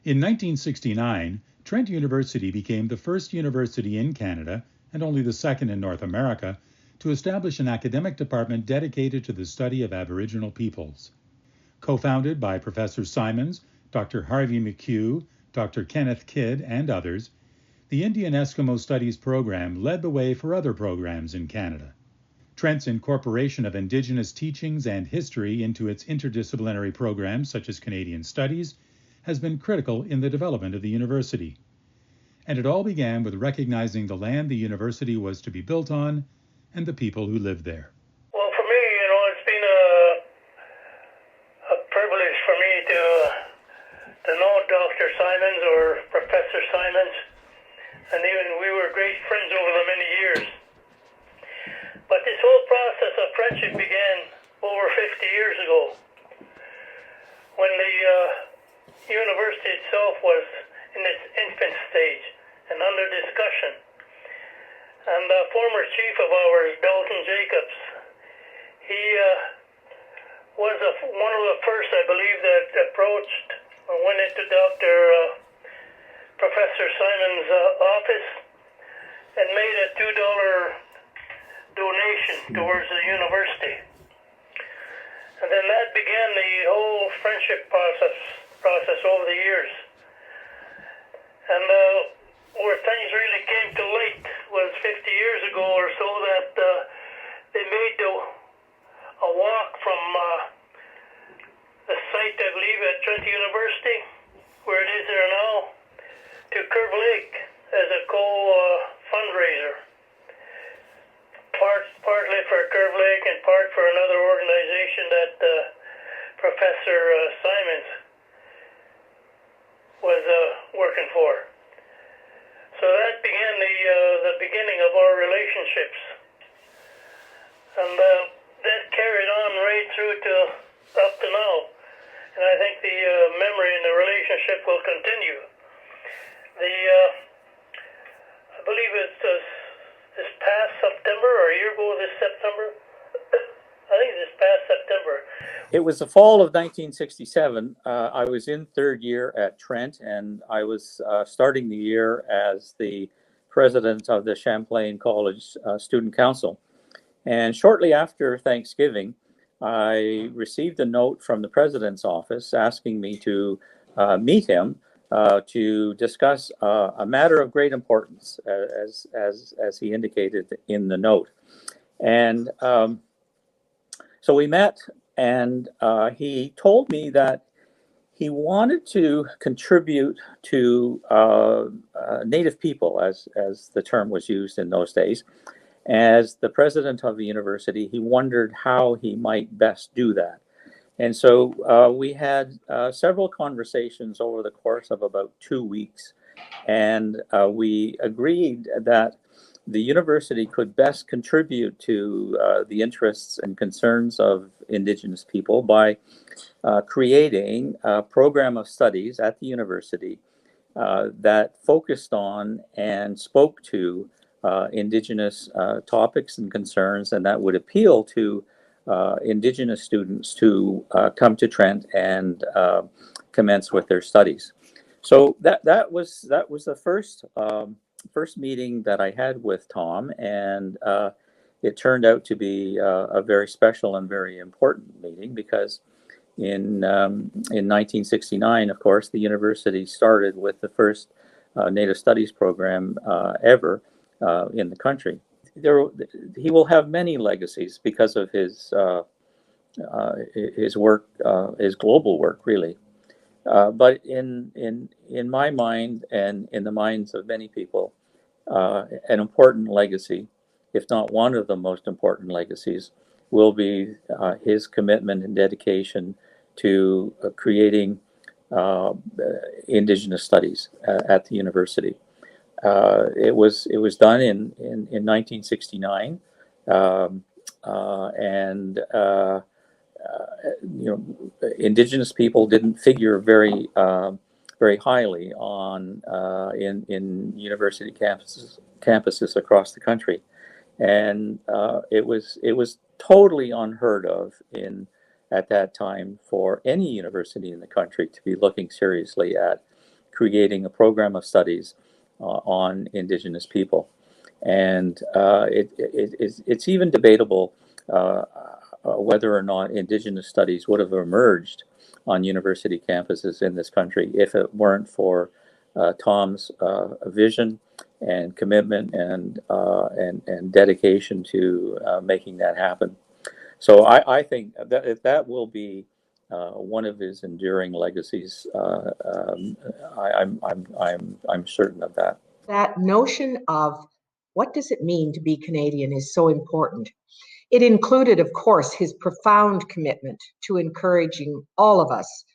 In 1969, Trent University became the first university in Canada, and only the second in North America, to establish an academic department dedicated to the study of Aboriginal peoples. Co-founded by Professor Simons, Dr. Harvey McCue, Dr. Kenneth Kidd, and others, the Indian Eskimo Studies program led the way for other programs in Canada. Trent's incorporation of Indigenous teachings and history into its interdisciplinary programs, such as Canadian Studies, has been critical in the development of the university. And it all began with recognizing the land the university was to be built on and the people who lived there. Well, for me, it's been a privilege for me to know Dr. Simons or Professor Simons, and even we were great friends over the many years. But this whole process of friendship began over 50 years ago, when the university itself was in its infant stage and under discussion. And the former chief of ours, Dalton Jacobs, he was one of the first, I believe, that approached or went into Professor Simons' office and made a $2 donation towards the university. And then that began the whole friendship process over the years. And where things really came to light was 50 years ago or so that they made a walk from the site, I believe, at Trent University, where it is there now, to Curve Lake as a fundraiser. Partly for Curve Lake and part for another organization that Professor Simons was working for. So that began the beginning of our relationships, and that carried on right through to up to now. And I think the memory and the relationship will continue. I believe it's this past September, or a year ago this September. I think this past September. It was the fall of 1967. I was in third year at Trent, and I was starting the year as the president of the Champlain College Student Council. And shortly after Thanksgiving, I received a note from the president's office asking me to meet him to discuss a matter of great importance, as he indicated in the note. And so we met, and he told me that he wanted to contribute to Native people, as the term was used in those days. As the president of the university, he wondered how he might best do that. And so we had several conversations over the course of about 2 weeks, and we agreed that the university could best contribute to the interests and concerns of Indigenous people by creating a program of studies at the university that focused on and spoke to Indigenous topics and concerns, and that would appeal to Indigenous students to come to Trent and commence with their studies. So that was the first meeting that I had with Tom, and it turned out to be a very special and very important meeting, because in 1969, of course, the university started with the first Native Studies program ever in the country. He will have many legacies because of his work, his global work, really. But in my mind, and in the minds of many people, an important legacy, if not one of the most important legacies, will be his commitment and dedication to creating Indigenous studies at the university. It was done in 1969, and Indigenous people didn't figure very highly on in university campuses across the country, and it was totally unheard of at that time for any university in the country to be looking seriously at creating a program of studies on Indigenous people. And it's even debatable whether or not Indigenous studies would have emerged on university campuses in this country if it weren't for Tom's vision and commitment and dedication to making that happen. So I think that will be one of his enduring legacies. I'm certain of that. That notion of what does it mean to be Canadian is so important. It included, of course, his profound commitment to encouraging all of us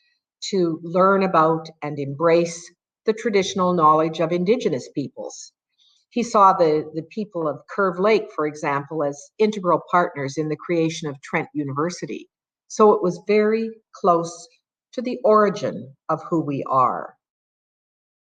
to learn about and embrace the traditional knowledge of Indigenous peoples. He saw the people of Curve Lake, for example, as integral partners in the creation of Trent University. So it was very close to the origin of who we are.